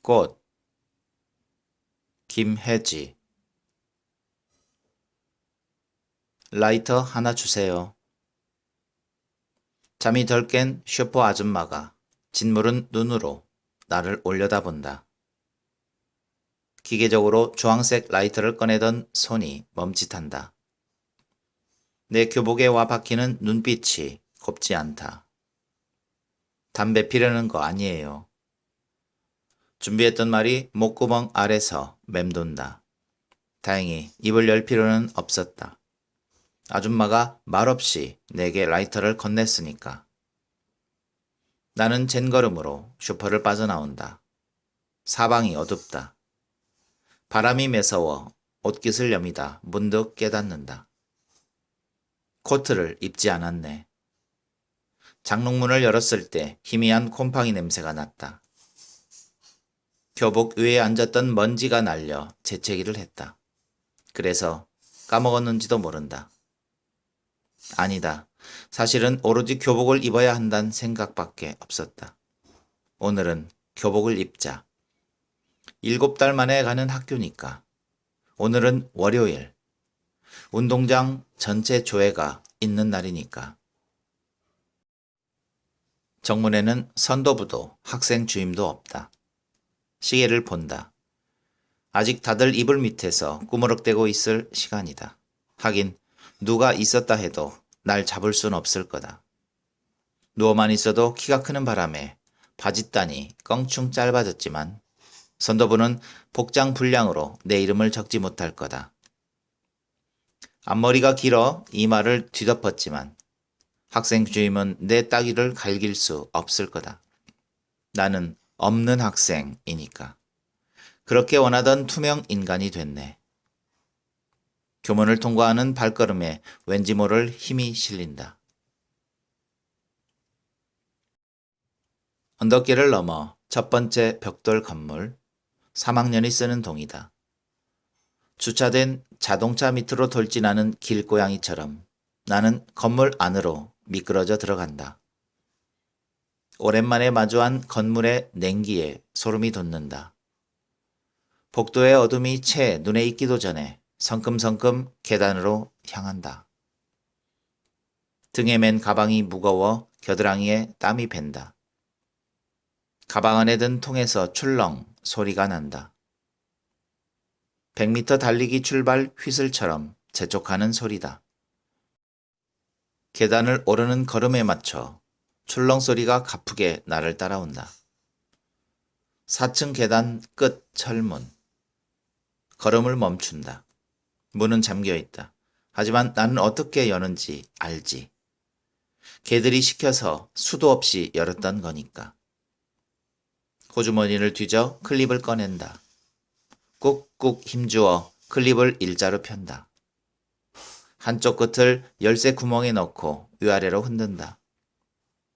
꽃, 김혜지. 라이터 하나 주세요. 잠이 덜 깬 슈퍼 아줌마가 짓무른 눈으로 나를 올려다본다. 기계적으로 주황색 라이터를 꺼내던 손이 멈칫한다. 내 교복에 와 박히는 눈빛이 곱지 않다. 담배 피려는 거 아니에요. 준비했던 말이 목구멍 아래서 맴돈다. 다행히 입을 열 필요는 없었다. 아줌마가 말없이 내게 라이터를 건넸으니까. 나는 젠걸음으로 슈퍼를 빠져나온다. 사방이 어둡다. 바람이 매서워 옷깃을 여미다 문득 깨닫는다. 코트를 입지 않았네. 장롱문을 열었을 때 희미한 곰팡이 냄새가 났다. 교복 위에 앉았던 먼지가 날려 재채기를 했다. 그래서 까먹었는지도 모른다. 아니다. 사실은 오로지 교복을 입어야 한다는 생각밖에 없었다. 오늘은 교복을 입자. 7달 만에 가는 학교니까. 오늘은 월요일. 운동장 전체 조회가 있는 날이니까. 정문에는 선도부도 학생 주임도 없다. 시계를 본다. 아직 다들 이불 밑에서 꾸무럭대고 있을 시간이다. 하긴 누가 있었다 해도 날 잡을 순 없을 거다. 누워만 있어도 키가 크는 바람에 바짓단이 껑충 짧아졌지만 선도부는 복장 불량으로 내 이름을 적지 못할 거다. 앞머리가 길어 이마를 뒤덮었지만 학생 주임은 내 따귀를 갈길 수 없을 거다. 나는 없는 학생이니까. 그렇게 원하던 투명 인간이 됐네. 교문을 통과하는 발걸음에 왠지 모를 힘이 실린다. 언덕길을 넘어 첫 번째 벽돌 건물, 3학년이 쓰는 동이다. 주차된 자동차 밑으로 돌진하는 길고양이처럼 나는 건물 안으로 미끄러져 들어간다. 오랜만에 마주한 건물의 냉기에 소름이 돋는다. 복도의 어둠이 채 눈에 익기도 전에 성큼성큼 계단으로 향한다. 등에 맨 가방이 무거워 겨드랑이에 땀이 밴다. 가방 안에 든 통에서 출렁 소리가 난다. 100m 달리기 출발 휘슬처럼 재촉하는 소리다. 계단을 오르는 걸음에 맞춰 출렁 소리가 가쁘게 나를 따라온다. 4층 계단 끝 철문. 걸음을 멈춘다. 문은 잠겨 있다. 하지만 나는 어떻게 여는지 알지. 개들이 시켜서 수도 없이 열었던 거니까. 호주머니를 뒤져 클립을 꺼낸다. 꾹꾹 힘주어 클립을 일자로 편다. 한쪽 끝을 열쇠 구멍에 넣고 위아래로 흔든다.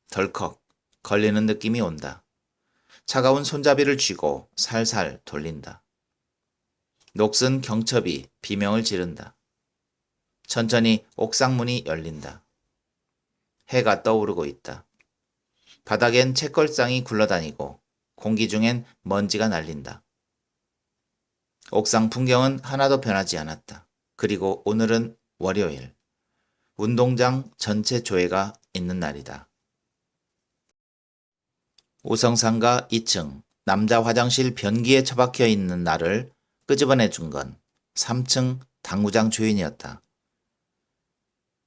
덜컥 걸리는 느낌이 온다. 차가운 손잡이를 쥐고 살살 돌린다. 녹슨 경첩이 비명을 지른다. 천천히 옥상 문이 열린다. 해가 떠오르고 있다. 바닥엔 책걸상이 굴러다니고 공기 중엔 먼지가 날린다. 옥상 풍경은 하나도 변하지 않았다. 그리고 오늘은 월요일. 운동장 전체 조회가 있는 날이다. 우성상가 2층 남자 화장실 변기에 처박혀 있는 나를 끄집어내 준 건 3층 당구장 주인이었다.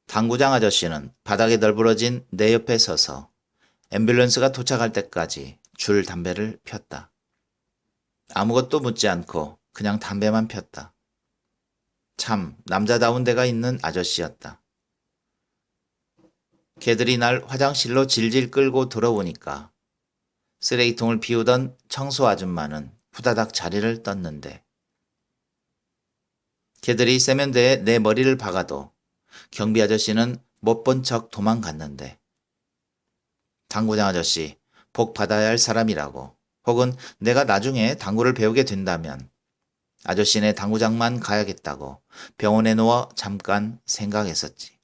당구장 아저씨는 바닥에 널브러진 내 옆에 서서 앰뷸런스가 도착할 때까지 줄 담배를 폈다. 아무것도 묻지 않고 그냥 담배만 폈다. 참 남자다운 데가 있는 아저씨였다. 개들이 날 화장실로 질질 끌고 들어오니까 쓰레기통을 비우던 청소 아줌마는 후다닥 자리를 떴는데 개들이 세면대에 내 머리를 박아도 경비 아저씨는 못 본 척 도망갔는데 당구장 아저씨 복 받아야 할 사람이라고 혹은 내가 나중에 당구를 배우게 된다면 아저씨네 당구장만 가야겠다고 병원에 누워 잠깐 생각했었지.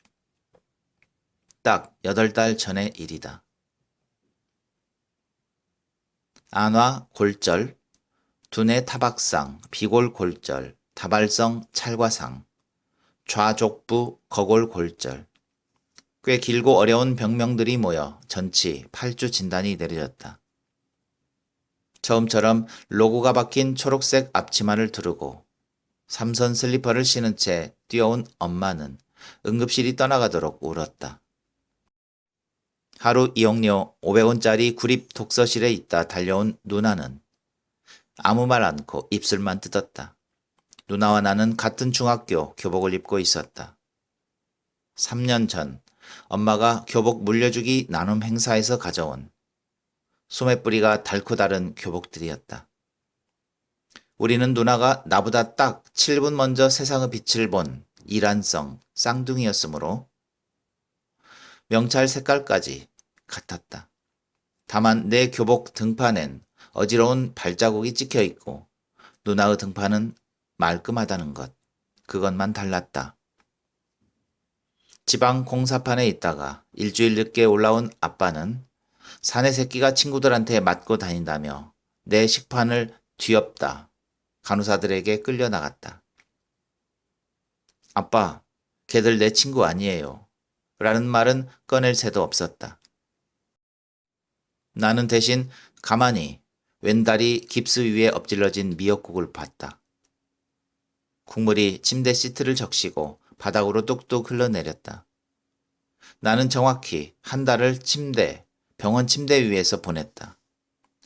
딱 8달 전의 일이다. 안와 골절, 두뇌 타박상, 비골골절, 다발성 찰과상, 좌족부 거골골절. 꽤 길고 어려운 병명들이 모여 전치 8주 진단이 내려졌다. 처음처럼 로고가 박힌 초록색 앞치마를 두르고 삼선 슬리퍼를 신은 채 뛰어온 엄마는 응급실이 떠나가도록 울었다. 하루 이용료 500원짜리 구립 독서실에 있다 달려온 누나는 아무 말 않고 입술만 뜯었다. 누나와 나는 같은 중학교 교복을 입고 있었다. 3년 전 엄마가 교복 물려주기 나눔 행사에서 가져온 소매뿌리가 닳고 다른 교복들이었다. 우리는 누나가 나보다 딱 7분 먼저 세상의 빛을 본 이란성 쌍둥이였으므로 명찰 색깔까지 같았다. 다만 내 교복 등판엔 어지러운 발자국이 찍혀 있고 누나의 등판은 말끔하다는 것, 그것만 달랐다. 지방 공사판에 있다가 일주일 늦게 올라온 아빠는 사내 새끼가 친구들한테 맞고 다닌다며 내 식판을 뒤엎다 간호사들에게 끌려나갔다. 아빠, 걔들 내 친구 아니에요. 라는 말은 꺼낼 새도 없었다. 나는 대신 가만히 왼다리 깁스 위에 엎질러진 미역국을 봤다. 국물이 침대 시트를 적시고 바닥으로 뚝뚝 흘러내렸다. 나는 정확히 한 달을 병원 침대 위에서 보냈다.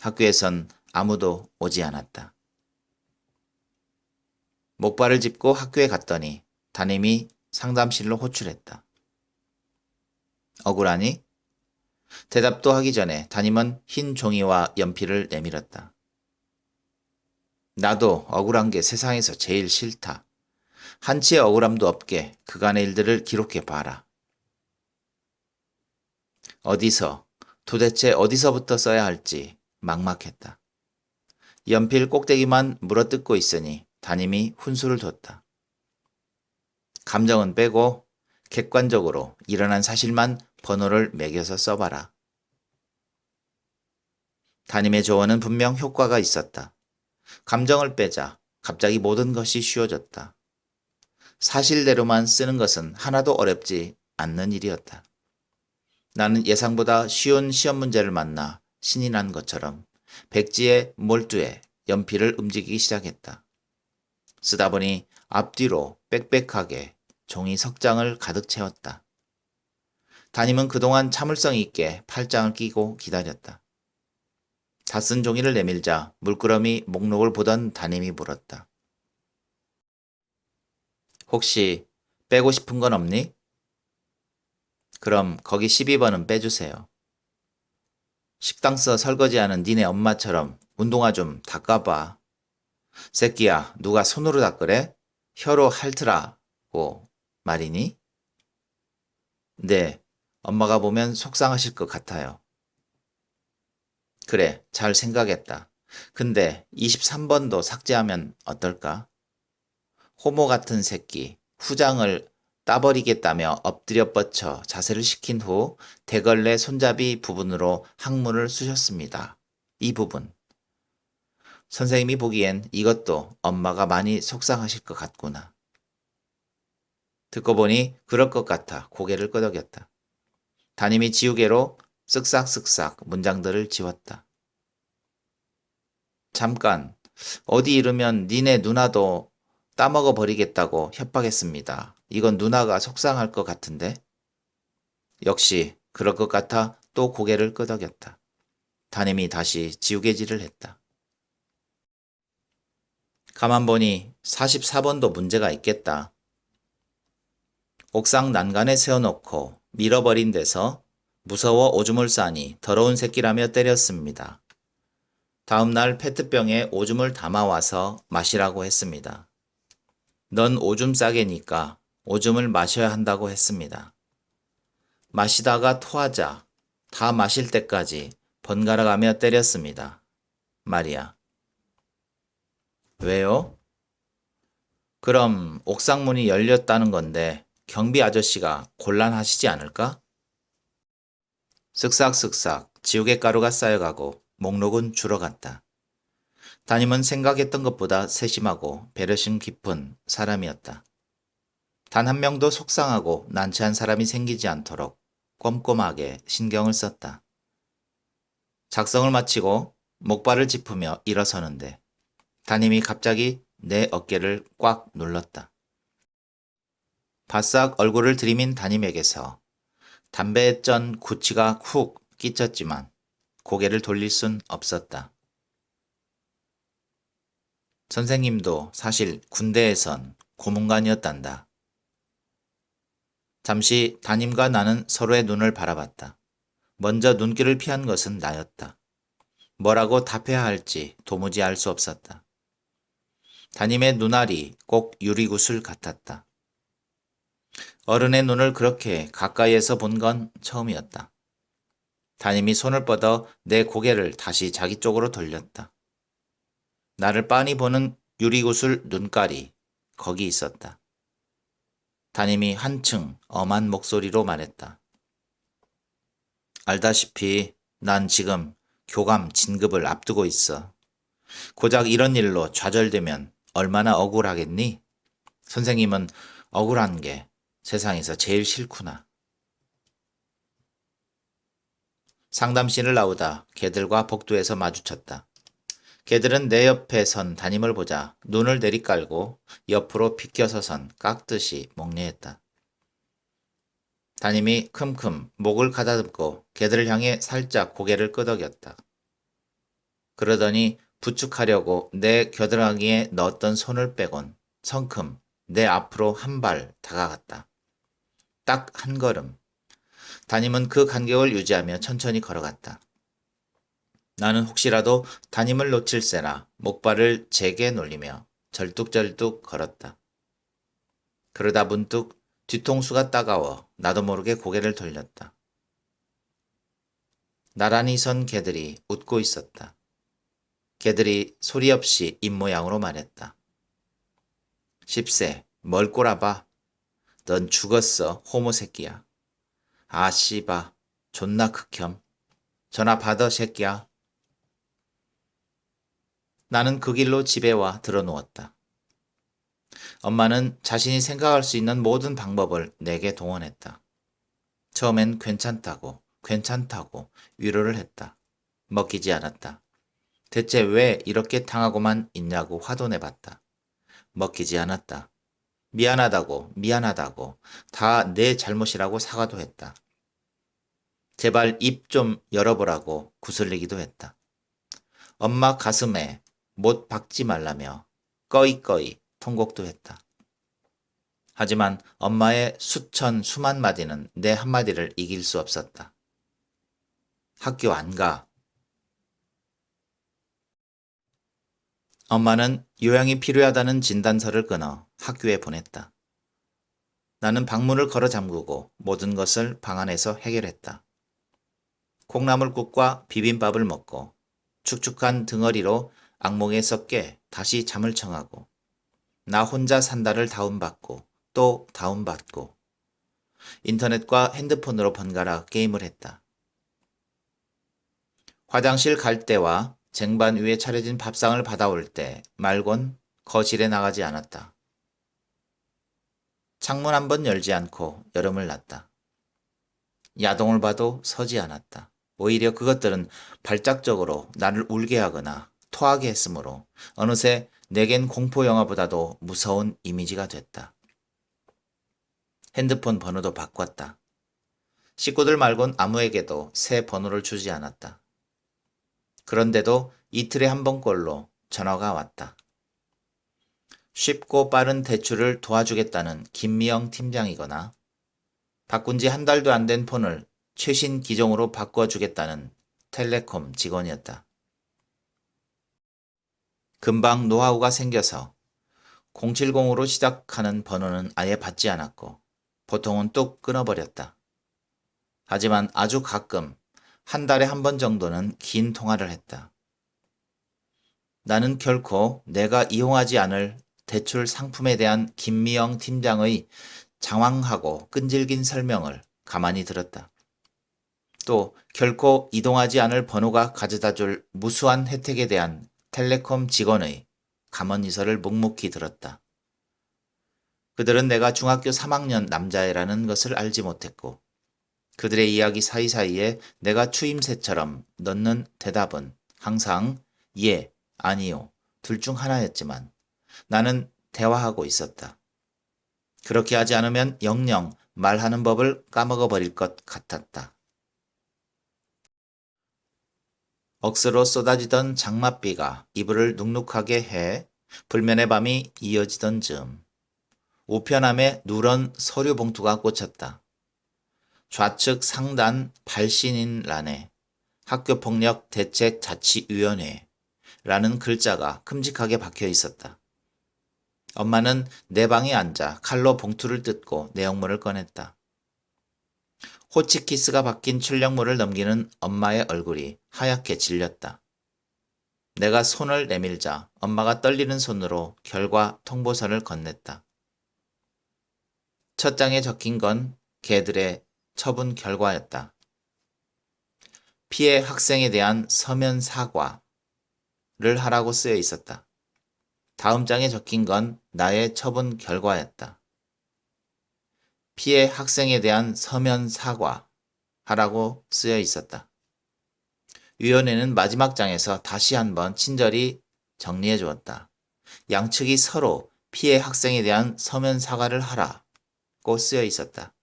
학교에선 아무도 오지 않았다. 목발을 짚고 학교에 갔더니 담임이 상담실로 호출했다. 억울하니? 대답도 하기 전에 담임은 흰 종이와 연필을 내밀었다. 나도 억울한 게 세상에서 제일 싫다. 한치의 억울함도 없게 그간의 일들을 기록해 봐라. 도대체 어디서부터 써야 할지 막막했다. 연필 꼭대기만 물어뜯고 있으니 담임이 훈수를 뒀다. 감정은 빼고 객관적으로 일어난 사실만 번호를 매겨서 써봐라. 담임의 조언은 분명 효과가 있었다. 감정을 빼자 갑자기 모든 것이 쉬워졌다. 사실대로만 쓰는 것은 하나도 어렵지 않는 일이었다. 나는 예상보다 쉬운 시험 문제를 만나 신이 난 것처럼 백지에 몰두해 연필을 움직이기 시작했다. 쓰다 보니 앞뒤로 빽빽하게 종이 석장을 가득 채웠다. 담임은 그동안 참을성 있게 팔짱을 끼고 기다렸다. 다 쓴 종이를 내밀자 물끄러미 목록을 보던 담임이 물었다. 혹시 빼고 싶은 건 없니? 그럼 거기 12번은 빼주세요. 식당서 설거지하는 니네 엄마처럼 운동화 좀 닦아봐. 새끼야, 누가 손으로 닦으래? 혀로 핥으라고 말이니? 네, 엄마가 보면 속상하실 것 같아요. 그래, 잘 생각했다. 근데 23번도 삭제하면 어떨까? 호모 같은 새끼, 후장을 따버리겠다며 엎드려 뻗쳐 자세를 시킨 후 대걸레 손잡이 부분으로 항문을 쑤셨습니다. 이 부분. 선생님이 보기엔 이것도 엄마가 많이 속상하실 것 같구나. 듣고 보니 그럴 것 같아 고개를 끄덕였다. 담임이 지우개로 쓱싹쓱싹 문장들을 지웠다. 잠깐, 어디 이르면 니네 누나도 따먹어 버리겠다고 협박했습니다. 이건 누나가 속상할 것 같은데? 역시 그럴 것 같아 또 고개를 끄덕였다. 담임이 다시 지우개질을 했다. 가만 보니 44번도 문제가 있겠다. 옥상 난간에 세워놓고 밀어버린 데서 무서워 오줌을 싸니 더러운 새끼라며 때렸습니다. 다음 날 페트병에 오줌을 담아와서 마시라고 했습니다. 넌 오줌 싸개니까 오줌을 마셔야 한다고 했습니다. 마시다가 토하자 다 마실 때까지 번갈아가며 때렸습니다. 말이야. 왜요? 그럼 옥상 문이 열렸다는 건데 경비 아저씨가 곤란하시지 않을까? 쓱싹쓱싹 지우개 가루가 쌓여가고 목록은 줄어갔다. 담임은 생각했던 것보다 세심하고 배려심 깊은 사람이었다. 단 한 명도 속상하고 난처한 사람이 생기지 않도록 꼼꼼하게 신경을 썼다. 작성을 마치고 목발을 짚으며 일어서는데 담임이 갑자기 내 어깨를 꽉 눌렀다. 바싹 얼굴을 들이민 담임에게서 담배에 쩐 구취가 훅 끼쳤지만 고개를 돌릴 순 없었다. 선생님도 사실 군대에선 고문관이었단다. 잠시 담임과 나는 서로의 눈을 바라봤다. 먼저 눈길을 피한 것은 나였다. 뭐라고 답해야 할지 도무지 알 수 없었다. 담임의 눈알이 꼭 유리구슬 같았다. 어른의 눈을 그렇게 가까이에서 본 건 처음이었다. 담임이 손을 뻗어 내 고개를 다시 자기 쪽으로 돌렸다. 나를 빤히 보는 유리구슬 눈깔이 거기 있었다. 담임이 한층 엄한 목소리로 말했다. 알다시피 난 지금 교감 진급을 앞두고 있어. 고작 이런 일로 좌절되면 얼마나 억울하겠니? 선생님은 억울한 게 세상에서 제일 싫구나. 상담실을 나오다 개들과 복도에서 마주쳤다. 개들은 내 옆에 선 담임을 보자 눈을 내리깔고 옆으로 비껴서선 깍듯이 목례했다. 담임이 큼큼 목을 가다듬고 개들을 향해 살짝 고개를 끄덕였다. 그러더니 부축하려고 내 겨드랑이에 넣었던 손을 빼곤 성큼 내 앞으로 한 발 다가갔다. 딱 한 걸음. 담임은 그 간격을 유지하며 천천히 걸어갔다. 나는 혹시라도 담임을 놓칠세라 목발을 제게 놀리며 절뚝절뚝 걸었다. 그러다 문득 뒤통수가 따가워 나도 모르게 고개를 돌렸다. 나란히 선 개들이 웃고 있었다. 개들이 소리 없이 입모양으로 말했다. 10세, 뭘 꼬라봐. 넌 죽었어, 호모 새끼야. 아, 씨바, 존나 극혐. 전화 받아, 새끼야. 나는 그 길로 집에 와 들어누웠다. 엄마는 자신이 생각할 수 있는 모든 방법을 내게 동원했다. 처음엔 괜찮다고 위로를 했다. 먹히지 않았다. 대체 왜 이렇게 당하고만 있냐고 화도 내봤다. 먹히지 않았다. 미안하다고 다 내 잘못이라고 사과도 했다. 제발 입 좀 열어보라고 구슬리기도 했다. 엄마 가슴에 못 박지 말라며 꺼이꺼이 통곡도 했다. 하지만 엄마의 수만 마디는 내 한마디를 이길 수 없었다. 학교 안 가. 엄마는 요양이 필요하다는 진단서를 끊어 학교에 보냈다. 나는 방문을 걸어 잠그고 모든 것을 방 안에서 해결했다. 콩나물국과 비빔밥을 먹고 축축한 등어리로 악몽에 섞여 다시 잠을 청하고 나 혼자 산다를 다운받고 또 다운받고 인터넷과 핸드폰으로 번갈아 게임을 했다. 화장실 갈 때와 쟁반 위에 차려진 밥상을 받아올 때 말곤 거실에 나가지 않았다. 창문 한 번 열지 않고 여름을 났다. 야동을 봐도 서지 않았다. 오히려 그것들은 발작적으로 나를 울게 하거나 토하게 했으므로 어느새 내겐 공포 영화보다도 무서운 이미지가 됐다. 핸드폰 번호도 바꿨다. 식구들 말곤 아무에게도 새 번호를 주지 않았다. 그런데도 이틀에 한 번꼴로 전화가 왔다. 쉽고 빠른 대출을 도와주겠다는 김미영 팀장이거나 바꾼 지 한 달도 안 된 폰을 최신 기종으로 바꿔주겠다는 텔레콤 직원이었다. 금방 노하우가 생겨서 070으로 시작하는 번호는 아예 받지 않았고 보통은 뚝 끊어버렸다. 하지만 아주 가끔 한 달에 한 번 정도는 긴 통화를 했다. 나는 결코 내가 이용하지 않을 대출 상품에 대한 김미영 팀장의 장황하고 끈질긴 설명을 가만히 들었다. 또 결코 이동하지 않을 번호가 가져다줄 무수한 혜택에 대한 텔레콤 직원의 감언이설을 묵묵히 들었다. 그들은 내가 중학교 3학년 남자애라는 것을 알지 못했고 그들의 이야기 사이사이에 내가 추임새처럼 넣는 대답은 항상 예, 아니요, 둘 중 하나였지만 나는 대화하고 있었다. 그렇게 하지 않으면 영영 말하는 법을 까먹어 버릴 것 같았다. 억스로 쏟아지던 장맛비가 이불을 눅눅하게 해 불면의 밤이 이어지던 즈음 우편함에 누런 서류 봉투가 꽂혔다. 좌측 상단 발신인 란에 학교폭력 대책 자치위원회라는 글자가 큼직하게 박혀 있었다. 엄마는 내 방에 앉아 칼로 봉투를 뜯고 내용물을 꺼냈다. 호치키스가 박힌 출력물을 넘기는 엄마의 얼굴이 하얗게 질렸다. 내가 손을 내밀자 엄마가 떨리는 손으로 결과 통보선을 건넸다. 첫 장에 적힌 건 개들의 처분 결과였다. 피해 학생에 대한 서면 사과를 하라고 쓰여 있었다. 다음 장에 적힌 건 나의 처분 결과였다. 피해 학생에 대한 서면 사과 하라고 쓰여 있었다. 위원회는 마지막 장에서 다시 한번 친절히 정리해 주었다. 양측이 서로 피해 학생에 대한 서면 사과를 하라고 쓰여 있었다.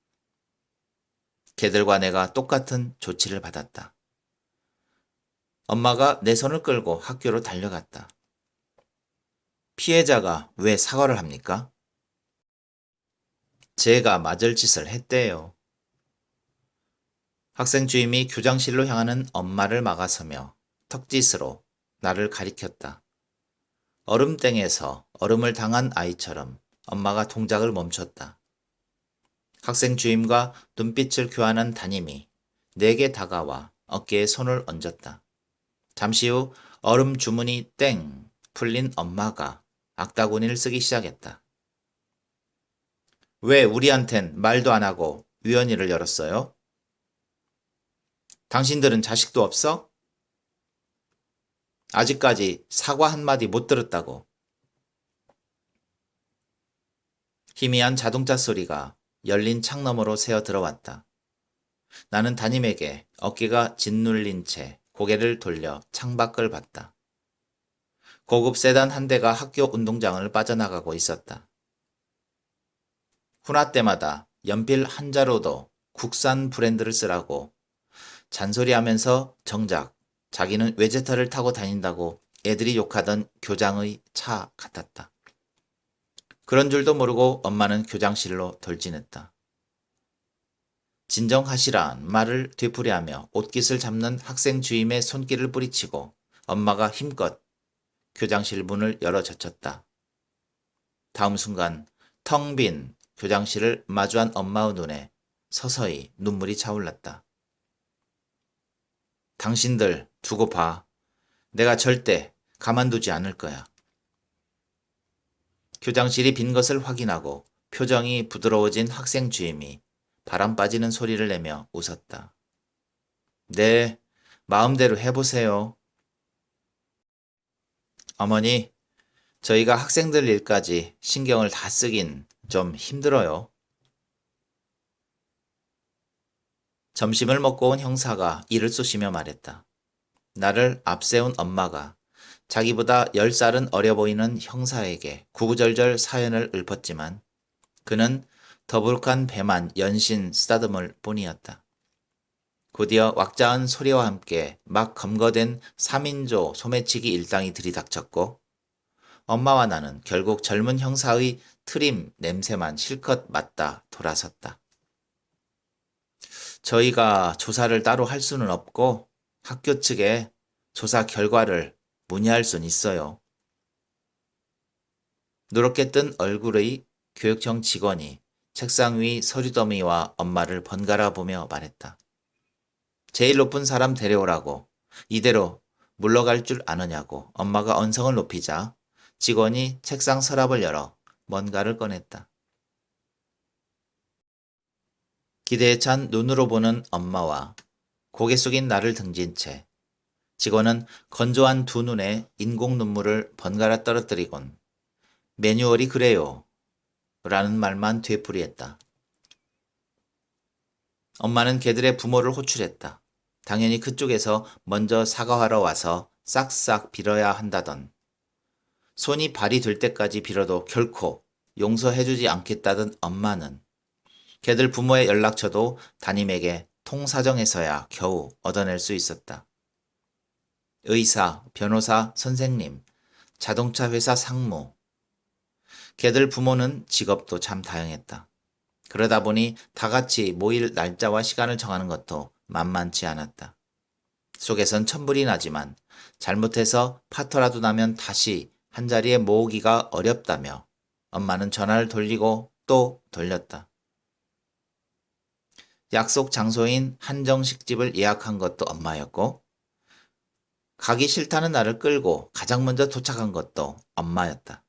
걔들과 내가 똑같은 조치를 받았다. 엄마가 내 손을 끌고 학교로 달려갔다. 피해자가 왜 사과를 합니까? 제가 맞을 짓을 했대요. 학생 주임이 교장실로 향하는 엄마를 막아서며 턱짓으로 나를 가리켰다. 얼음땡에서 얼음을 당한 아이처럼 엄마가 동작을 멈췄다. 학생 주임과 눈빛을 교환한 담임이 내게 다가와 어깨에 손을 얹었다. 잠시 후 얼음 주문이 땡 풀린 엄마가 악다구니를 쓰기 시작했다. 왜 우리한텐 말도 안 하고 위원회를 열었어요? 당신들은 자식도 없어? 아직까지 사과 한마디 못 들었다고. 희미한 자동차 소리가 열린 창너머로 새어 들어왔다. 나는 담임에게 어깨가 짓눌린 채 고개를 돌려 창밖을 봤다. 고급 세단 한 대가 학교 운동장을 빠져나가고 있었다. 훈화 때마다 연필 한 자루도 국산 브랜드를 쓰라고 잔소리하면서 정작 자기는 외제차를 타고 다닌다고 애들이 욕하던 교장의 차 같았다. 그런 줄도 모르고 엄마는 교장실로 돌진했다. 진정하시란 말을 되풀이하며 옷깃을 잡는 학생 주임의 손길을 뿌리치고 엄마가 힘껏 교장실 문을 열어 젖혔다. 다음 순간 텅 빈 교장실을 마주한 엄마의 눈에 서서히 눈물이 차올랐다. 당신들 두고 봐. 내가 절대 가만두지 않을 거야. 교장실이 빈 것을 확인하고 표정이 부드러워진 학생 주임이 바람 빠지는 소리를 내며 웃었다. 네, 마음대로 해보세요. 어머니, 저희가 학생들 일까지 신경을 다 쓰긴 좀 힘들어요. 점심을 먹고 온 형사가 이를 쏘시며 말했다. 나를 앞세운 엄마가 자기보다 10살은 어려 보이는 형사에게 구구절절 사연을 읊었지만 그는 더부룩한 배만 연신 쓰다듬을 뿐이었다. 곧이어 왁자한 소리와 함께 막 검거된 3인조 소매치기 일당이 들이닥쳤고 엄마와 나는 결국 젊은 형사의 트림 냄새만 실컷 맡다 돌아섰다. 저희가 조사를 따로 할 수는 없고 학교 측에 조사 결과를 문의할 수는 있어요. 누렇게 뜬 얼굴의 교육청 직원이 책상 위 서류 더미와 엄마를 번갈아 보며 말했다. 제일 높은 사람 데려오라고. 이대로 물러갈 줄 아느냐고 엄마가 언성을 높이자 직원이 책상 서랍을 열어 뭔가를 꺼냈다. 기대에 찬 눈으로 보는 엄마와 고개 숙인 나를 등진 채 직원은 건조한 두 눈에 인공 눈물을 번갈아 떨어뜨리곤 매뉴얼이 그래요 라는 말만 되풀이했다. 엄마는 걔들의 부모를 호출했다. 당연히 그쪽에서 먼저 사과하러 와서 싹싹 빌어야 한다던. 손이 발이 될 때까지 빌어도 결코 용서해주지 않겠다던 엄마는 걔들 부모의 연락처도 담임에게 통사정해서야 겨우 얻어낼 수 있었다. 의사, 변호사, 선생님, 자동차 회사 상무. 걔들 부모는 직업도 참 다양했다. 그러다 보니 다 같이 모일 날짜와 시간을 정하는 것도 만만치 않았다. 속에선 천불이 나지만 잘못해서 파토라도 나면 다시 한자리에 모으기가 어렵다며 엄마는 전화를 돌리고 또 돌렸다. 약속 장소인 한정식집을 예약한 것도 엄마였고 가기 싫다는 나를 끌고 가장 먼저 도착한 것도 엄마였다.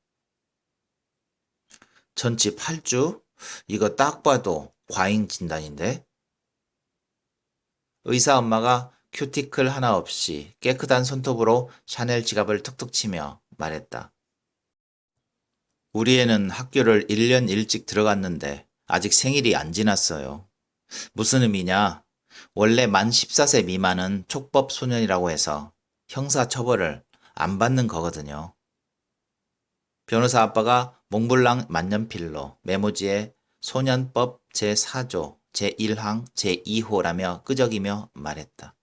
전치 8주? 이거 딱 봐도 과잉 진단인데? 의사 엄마가 큐티클 하나 없이 깨끗한 손톱으로 샤넬 지갑을 툭툭 치며 말했다. 우리 애는 학교를 1년 일찍 들어갔는데 아직 생일이 안 지났어요. 무슨 의미냐? 원래 만 14세 미만은 촉법 소년이라고 해서 형사 처벌을 안 받는 거거든요. 변호사 아빠가 몽블랑 만년필로 메모지에 소년법 제4조 제1항 제2호라며 끄적이며 말했다.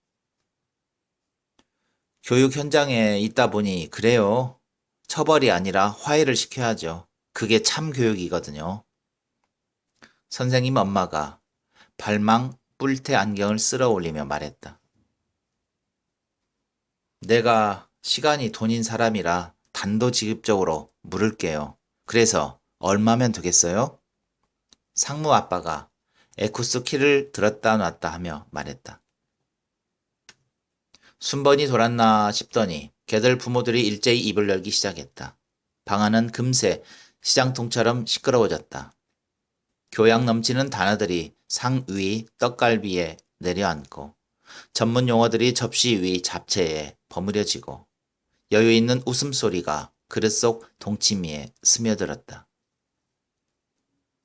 교육 현장에 있다 보니 그래요. 처벌이 아니라 화해를 시켜야죠. 그게 참 교육이거든요. 선생님 엄마가 발망 뿔테 안경을 쓸어 올리며 말했다. 내가 시간이 돈인 사람이라 단도직입적으로 물을게요. 그래서 얼마면 되겠어요? 상무 아빠가 에쿠스 키를 들었다 놨다 하며 말했다. 순번이 돌았나 싶더니 걔들 부모들이 일제히 입을 열기 시작했다. 방 안은 금세 시장통처럼 시끄러워졌다. 교양 넘치는 단어들이 상 위 떡갈비에 내려앉고 전문 용어들이 접시 위 잡채에 버무려지고 여유 있는 웃음소리가 그릇 속 동치미에 스며들었다.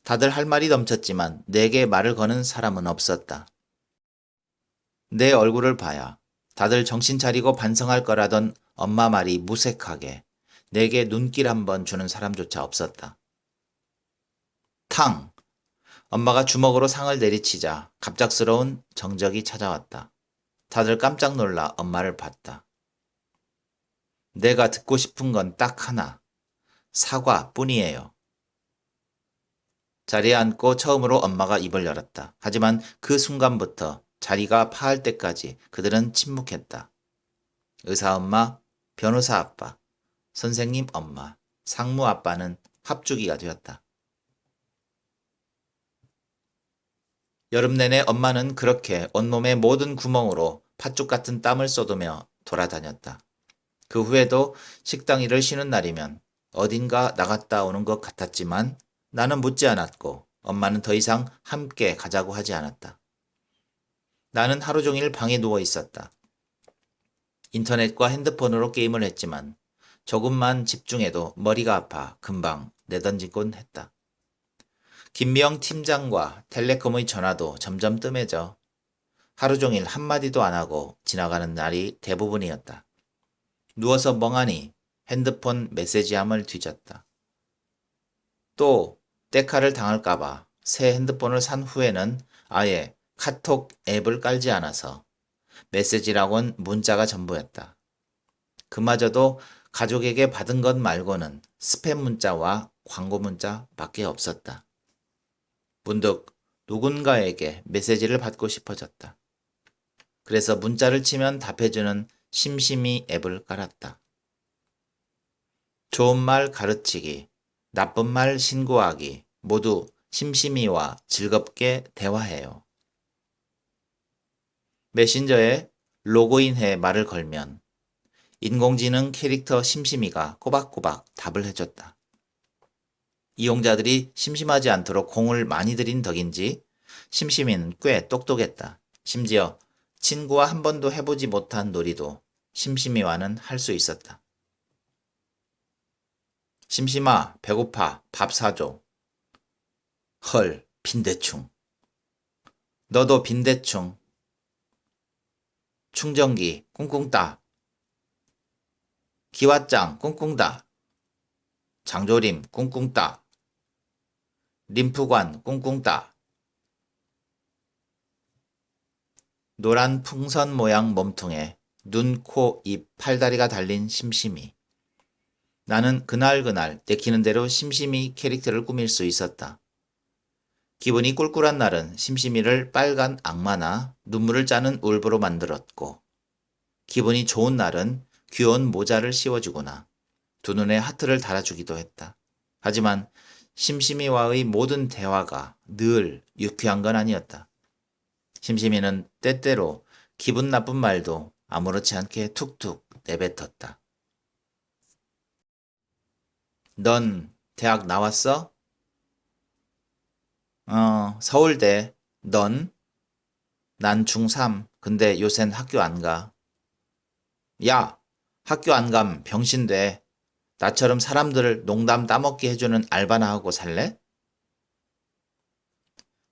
다들 할 말이 넘쳤지만 내게 말을 거는 사람은 없었다. 내 얼굴을 봐야 다들 정신 차리고 반성할 거라던 엄마 말이 무색하게 내게 눈길 한번 주는 사람조차 없었다. 탕! 엄마가 주먹으로 상을 내리치자 갑작스러운 정적이 찾아왔다. 다들 깜짝 놀라 엄마를 봤다. 내가 듣고 싶은 건 딱 하나. 사과뿐이에요. 자리에 앉고 처음으로 엄마가 입을 열었다. 하지만 그 순간부터 자리가 파할 때까지 그들은 침묵했다. 의사 엄마, 변호사 아빠, 선생님 엄마, 상무 아빠는 합주기가 되었다. 여름 내내 엄마는 그렇게 온몸의 모든 구멍으로 팥죽 같은 땀을 쏟으며 돌아다녔다. 그 후에도 식당 일을 쉬는 날이면 어딘가 나갔다 오는 것 같았지만 나는 묻지 않았고 엄마는 더 이상 함께 가자고 하지 않았다. 나는 하루 종일 방에 누워 있었다. 인터넷과 핸드폰으로 게임을 했지만 조금만 집중해도 머리가 아파 금방 내던지곤 했다. 김미영 팀장과 텔레콤의 전화도 점점 뜸해져 하루 종일 한마디도 안 하고 지나가는 날이 대부분이었다. 누워서 멍하니 핸드폰 메시지함을 뒤졌다. 또 떼카를 당할까봐 새 핸드폰을 산 후에는 아예 카톡 앱을 깔지 않아서 메시지라곤 문자가 전부였다. 그마저도 가족에게 받은 것 말고는 스팸 문자와 광고 문자밖에 없었다. 문득 누군가에게 메시지를 받고 싶어졌다. 그래서 문자를 치면 답해주는 심심이 앱을 깔았다. 좋은 말 가르치기, 나쁜 말 신고하기 모두 심심이와 즐겁게 대화해요. 메신저에 로그인해 말을 걸면 인공지능 캐릭터 심심이가 꼬박꼬박 답을 해줬다. 이용자들이 심심하지 않도록 공을 많이 들인 덕인지 심심이는 꽤 똑똑했다. 심지어 친구와 한 번도 해보지 못한 놀이도 심심이와는 할 수 있었다. 심심아, 배고파. 밥 사줘. 헐, 빈대충. 너도 빈대충. 충전기 꿍꿍 따. 기왓장 꿍꿍 따. 장조림 꿍꿍 따. 림프관 꿍꿍 따. 노란 풍선 모양 몸통에 눈, 코, 입, 팔다리가 달린 심심이. 나는 그날 내키는 대로 심심이 캐릭터를 꾸밀 수 있었다. 기분이 꿀꿀한 날은 심심이를 빨간 악마나 눈물을 짜는 울보로 만들었고, 기분이 좋은 날은 귀여운 모자를 씌워주거나 두 눈에 하트를 달아주기도 했다. 하지만 심심이와의 모든 대화가 늘 유쾌한 건 아니었다. 심심이는 때때로 기분 나쁜 말도 아무렇지 않게 툭툭 내뱉었다. 넌 대학 나왔어? 서울대. 넌? 난 중3. 근데 요샌 학교 안 가. 야, 학교 안 감 병신 돼. 나처럼 사람들을 농담 따먹게 해주는 알바나 하고 살래?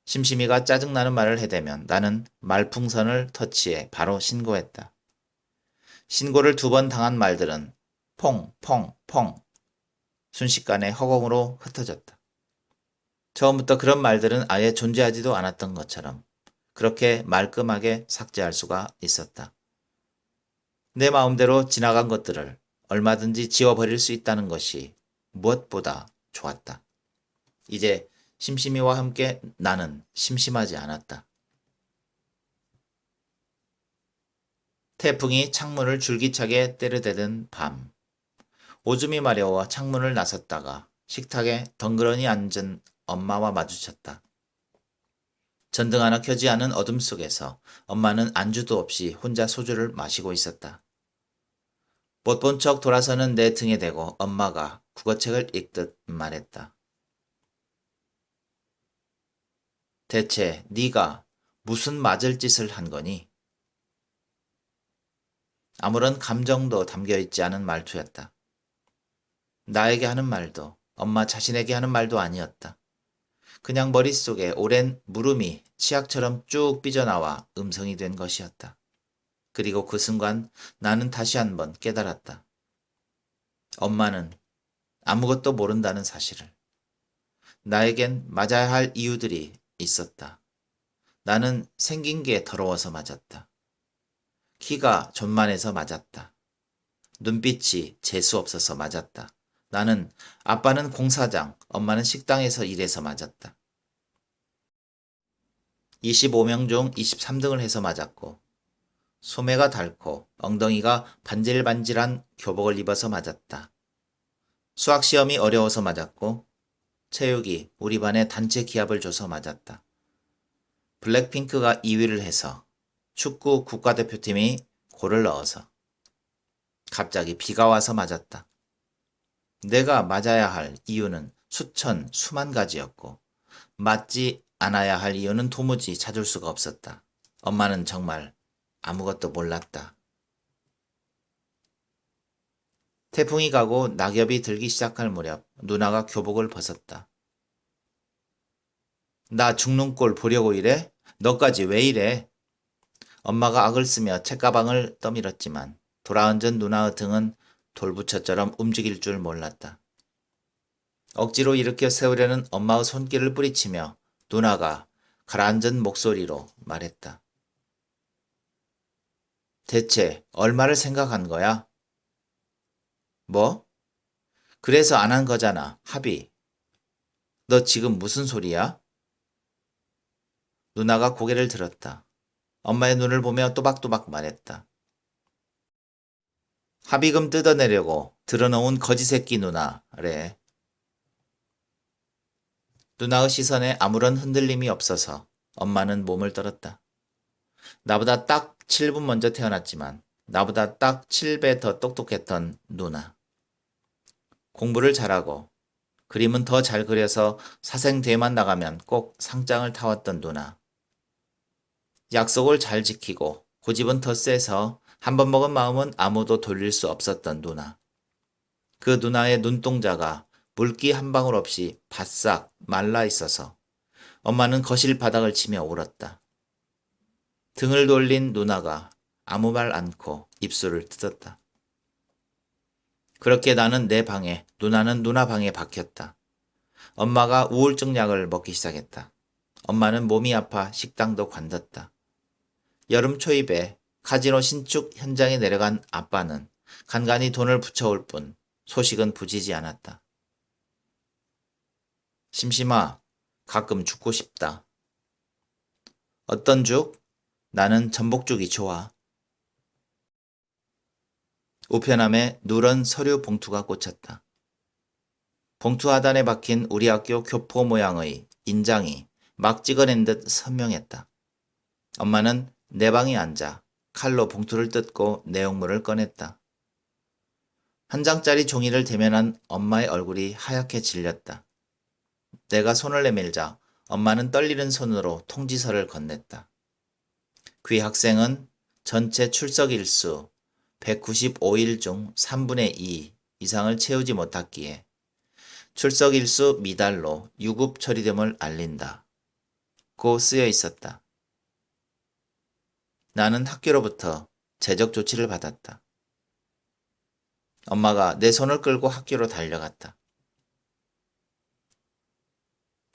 심심이가 짜증나는 말을 해대면 나는 말풍선을 터치해 바로 신고했다. 신고를 2번 당한 말들은 퐁, 퐁, 퐁 순식간에 허공으로 흩어졌다. 처음부터 그런 말들은 아예 존재하지도 않았던 것처럼 그렇게 말끔하게 삭제할 수가 있었다. 내 마음대로 지나간 것들을 얼마든지 지워버릴 수 있다는 것이 무엇보다 좋았다. 이제 심심이와 함께 나는 심심하지 않았다. 태풍이 창문을 줄기차게 때려대던 밤. 오줌이 마려워 창문을 나섰다가 식탁에 덩그러니 앉은 엄마와 마주쳤다. 전등 하나 켜지 않은 어둠 속에서 엄마는 안주도 없이 혼자 소주를 마시고 있었다. 못 본 척 돌아서는 내 등에 대고 엄마가 국어책을 읽듯 말했다. 대체 네가 무슨 맞을 짓을 한 거니? 아무런 감정도 담겨있지 않은 말투였다. 나에게 하는 말도 엄마 자신에게 하는 말도 아니었다. 그냥 머릿속에 오랜 물음이 치약처럼 쭉 삐져나와 음성이 된 것이었다. 그리고 그 순간 나는 다시 한번 깨달았다. 엄마는 아무것도 모른다는 사실을. 나에겐 맞아야 할 이유들이 있었다. 나는 생긴 게 더러워서 맞았다. 키가 존만해서 맞았다. 눈빛이 재수 없어서 맞았다. 나는 아빠는 공사장, 엄마는 식당에서 일해서 맞았다. 25명 중 23등을 해서 맞았고, 소매가 닳고 엉덩이가 반질반질한 교복을 입어서 맞았다. 수학시험이 어려워서 맞았고, 체육이 우리 반에 단체 기합을 줘서 맞았다. 블랙핑크가 2위를 해서 축구 국가대표팀이 골을 넣어서 갑자기 비가 와서 맞았다. 내가 맞아야 할 이유는 수만 가지였고 맞지 않아야 할 이유는 도무지 찾을 수가 없었다. 엄마는 정말 아무것도 몰랐다. 태풍이 가고 낙엽이 들기 시작할 무렵 누나가 교복을 벗었다. 나 죽는 꼴 보려고 이래? 너까지 왜 이래? 엄마가 악을 쓰며 책가방을 떠밀었지만 돌아앉은 누나의 등은 돌부처처럼 움직일 줄 몰랐다. 억지로 일으켜 세우려는 엄마의 손길을 뿌리치며 누나가 가라앉은 목소리로 말했다. 대체 얼마를 생각한 거야? 뭐? 그래서 안 한 거잖아, 합의. 너 지금 무슨 소리야? 누나가 고개를 들었다. 엄마의 눈을 보며 또박또박 말했다. 합의금 뜯어내려고 들어놓은 거지새끼 누나래. 누나의 시선에 아무런 흔들림이 없어서 엄마는 몸을 떨었다. 나보다 딱 7분 먼저 태어났지만 나보다 딱 7배 더 똑똑했던 누나. 공부를 잘하고 그림은 더 잘 그려서 사생대회만 나가면 꼭 상장을 타왔던 누나. 약속을 잘 지키고 고집은 더 세서 한 번 먹은 마음은 아무도 돌릴 수 없었던 누나. 그 누나의 눈동자가 물기 한 방울 없이 바싹 말라 있어서 엄마는 거실 바닥을 치며 울었다. 등을 돌린 누나가 아무 말 않고 입술을 뜯었다. 그렇게 나는 내 방에, 누나는 누나 방에 박혔다. 엄마가 우울증 약을 먹기 시작했다. 엄마는 몸이 아파 식당도 관뒀다. 여름 초입에 카지노 신축 현장에 내려간 아빠는 간간히 돈을 붙여올 뿐 소식은 부지지 않았다. 심심아, 가끔 죽고 싶다. 어떤 죽? 나는 전복죽이 좋아. 우편함에 누런 서류 봉투가 꽂혔다. 봉투 하단에 박힌 우리 학교 교포 모양의 인장이 막 찍어낸 듯 선명했다. 엄마는 내 방에 앉아 칼로 봉투를 뜯고 내용물을 꺼냈다. 한 장짜리 종이를 대면한 엄마의 얼굴이 하얗게 질렸다. 내가 손을 내밀자 엄마는 떨리는 손으로 통지서를 건넸다. 귀 학생은 전체 출석 일수 195일 중 3분의 2 이상을 채우지 못했기에 출석 일수 미달로 유급 처리됨을 알린다. 고 쓰여 있었다. 나는 학교로부터 제적 조치를 받았다. 엄마가 내 손을 끌고 학교로 달려갔다.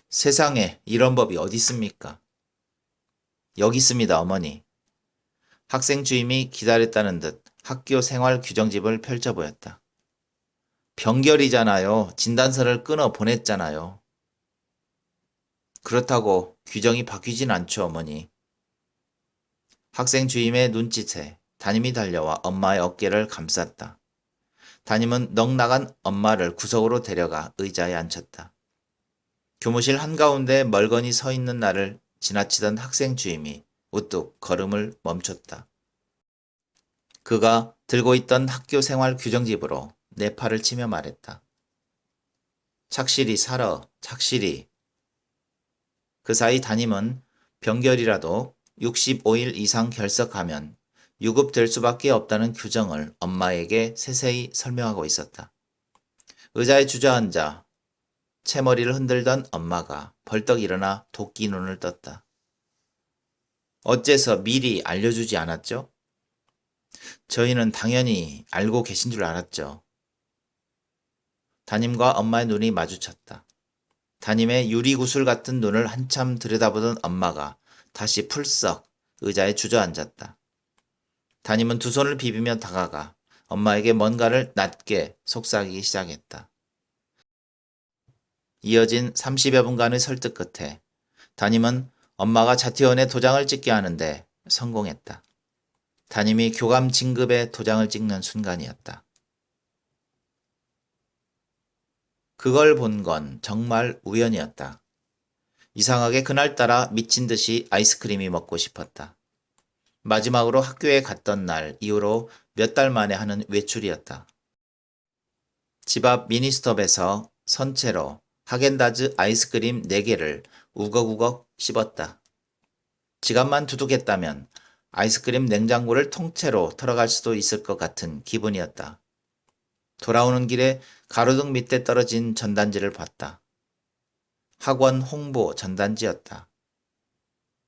세상에 이런 법이 어디 있습니까? 여기 있습니다, 어머니. 학생 주임이 기다렸다는 듯 학교 생활 규정집을 펼쳐 보였다. 병결이잖아요. 진단서를 끊어 보냈잖아요. 그렇다고 규정이 바뀌진 않죠, 어머니. 학생 주임의 눈짓에 담임이 달려와 엄마의 어깨를 감쌌다. 담임은 넋 나간 엄마를 구석으로 데려가 의자에 앉혔다. 교무실 한가운데 멀거니 서 있는 나를 지나치던 학생 주임이 우뚝 걸음을 멈췄다. 그가 들고 있던 학교 생활 규정집으로 내 팔을 치며 말했다. 착실히 살아, 착실히. 그 사이 담임은 병결이라도 65일 이상 결석하면 유급될 수밖에 없다는 규정을 엄마에게 세세히 설명하고 있었다. 의자에 주저앉아 채머리를 흔들던 엄마가 벌떡 일어나 도끼 눈을 떴다. 어째서 미리 알려주지 않았죠? 저희는 당연히 알고 계신 줄 알았죠. 담임과 엄마의 눈이 마주쳤다. 담임의 유리구슬 같은 눈을 한참 들여다보던 엄마가 다시 풀썩 의자에 주저앉았다. 담임은 두 손을 비비며 다가가 엄마에게 뭔가를 낮게 속삭이기 시작했다. 이어진 30여 분간의 설득 끝에 담임은 엄마가 자퇴원의 도장을 찍게 하는데 성공했다. 담임이 교감 진급의 도장을 찍는 순간이었다. 그걸 본 건 정말 우연이었다. 이상하게 그날따라 미친 듯이 아이스크림이 먹고 싶었다. 마지막으로 학교에 갔던 날 이후로 몇 달 만에 하는 외출이었다. 집 앞 미니스톱에서 선체로 하겐다즈 아이스크림 4개를 우걱우걱 씹었다. 지갑만 두둑했다면 아이스크림 냉장고를 통째로 털어갈 수도 있을 것 같은 기분이었다. 돌아오는 길에 가로등 밑에 떨어진 전단지를 봤다. 학원 홍보 전단지였다.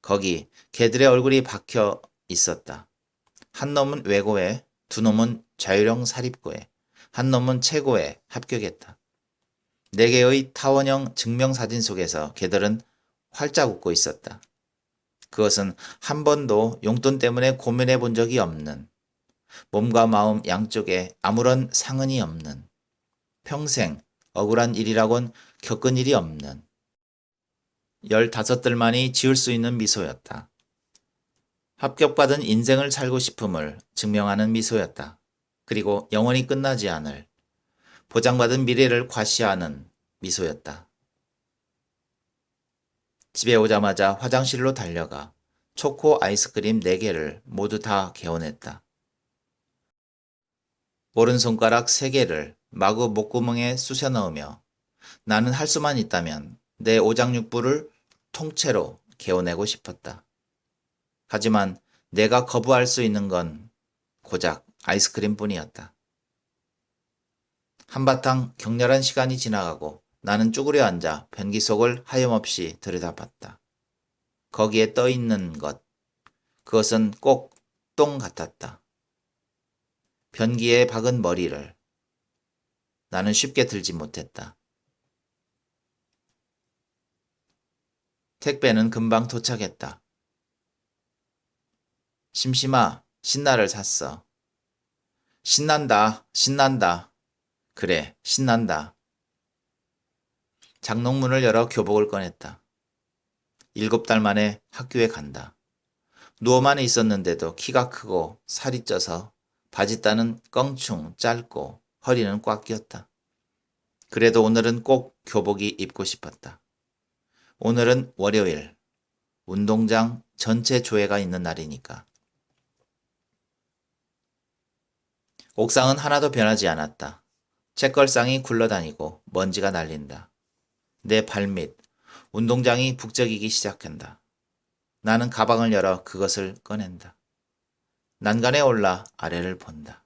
거기 개들의 얼굴이 박혀 있었다. 한 놈은 외고에, 두 놈은 자율형 사립고에, 한 놈은 최고에 합격했다. 4개의 타원형 증명사진 속에서 개들은 활짝 웃고 있었다. 그것은 한 번도 용돈 때문에 고민해 본 적이 없는, 몸과 마음 양쪽에 아무런 상흔이 없는, 평생 억울한 일이라곤 겪은 일이 없는 15들만이 지을 수 있는 미소였다. 합격받은 인생을 살고 싶음을 증명하는 미소였다. 그리고 영원히 끝나지 않을 보장받은 미래를 과시하는 미소였다. 집에 오자마자 화장실로 달려가 초코 아이스크림 4개를 모두 다 개원했다. 오른손가락 3개를 마구 목구멍에 쑤셔 넣으며 나는 할 수만 있다면 내 오장육부를 통째로 개원하고 싶었다. 하지만 내가 거부할 수 있는 건 고작 아이스크림뿐이었다. 한바탕 격렬한 시간이 지나가고 나는 쭈그려 앉아 변기 속을 하염없이 들여다봤다. 거기에 떠 있는 것, 그것은 꼭 똥 같았다. 변기에 박은 머리를 나는 쉽게 들지 못했다. 택배는 금방 도착했다. 심심아, 신나를 샀어. 신난다, 신난다. 그래, 신난다. 장롱문을 열어 교복을 꺼냈다. 7달 만에 학교에 간다. 누워만 있었는데도 키가 크고 살이 쪄서 바짓단은 껑충 짧고 허리는 꽉 끼었다. 그래도 오늘은 꼭 교복이 입고 싶었다. 오늘은 월요일, 운동장 전체 조회가 있는 날이니까. 옥상은 하나도 변하지 않았다. 책걸상이 굴러다니고 먼지가 날린다. 내 발밑, 운동장이 북적이기 시작한다. 나는 가방을 열어 그것을 꺼낸다. 난간에 올라 아래를 본다.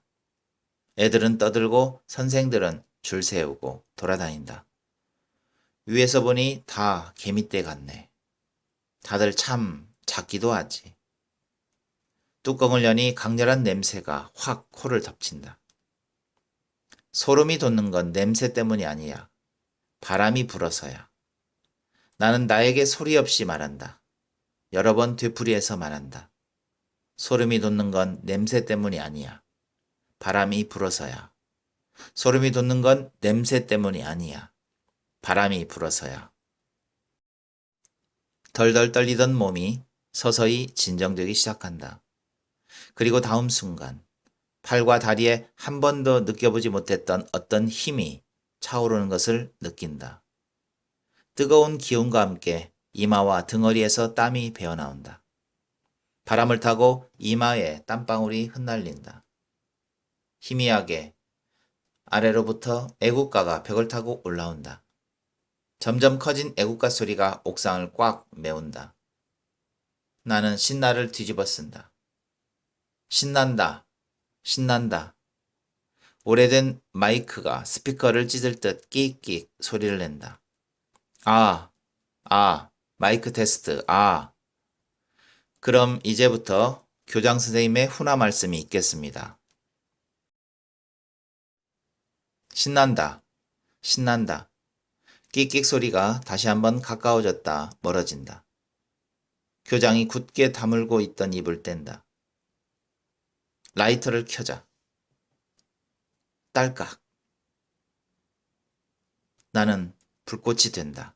애들은 떠들고 선생들은 줄 세우고 돌아다닌다. 위에서 보니 다 개미떼 같네. 다들 참 작기도 하지. 뚜껑을 여니 강렬한 냄새가 확 코를 덮친다. 소름이 돋는 건 냄새 때문이 아니야. 바람이 불어서야. 나는 나에게 소리 없이 말한다. 여러 번 되풀이해서 말한다. 소름이 돋는 건 냄새 때문이 아니야. 바람이 불어서야. 소름이 돋는 건 냄새 때문이 아니야. 바람이 불어서야. 덜덜 떨리던 몸이 서서히 진정되기 시작한다. 그리고 다음 순간 팔과 다리에 한 번도 느껴보지 못했던 어떤 힘이 차오르는 것을 느낀다. 뜨거운 기운과 함께 이마와 등허리에서 땀이 배어나온다. 바람을 타고 이마에 땀방울이 흩날린다. 희미하게 아래로부터 애국가가 벽을 타고 올라온다. 점점 커진 애국가 소리가 옥상을 꽉 메운다. 나는 신나를 뒤집어 쓴다. 신난다. 신난다. 오래된 마이크가 스피커를 찢을 듯 끽끽 소리를 낸다. 마이크 테스트, 그럼 이제부터 교장 선생님의 훈화 말씀이 있겠습니다. 신난다. 신난다. 끽끽 소리가 다시 한번 가까워졌다 멀어진다. 교장이 굳게 다물고 있던 입을 뗀다. 라이터를 켜자. 딸깍. 나는 불꽃이 된다.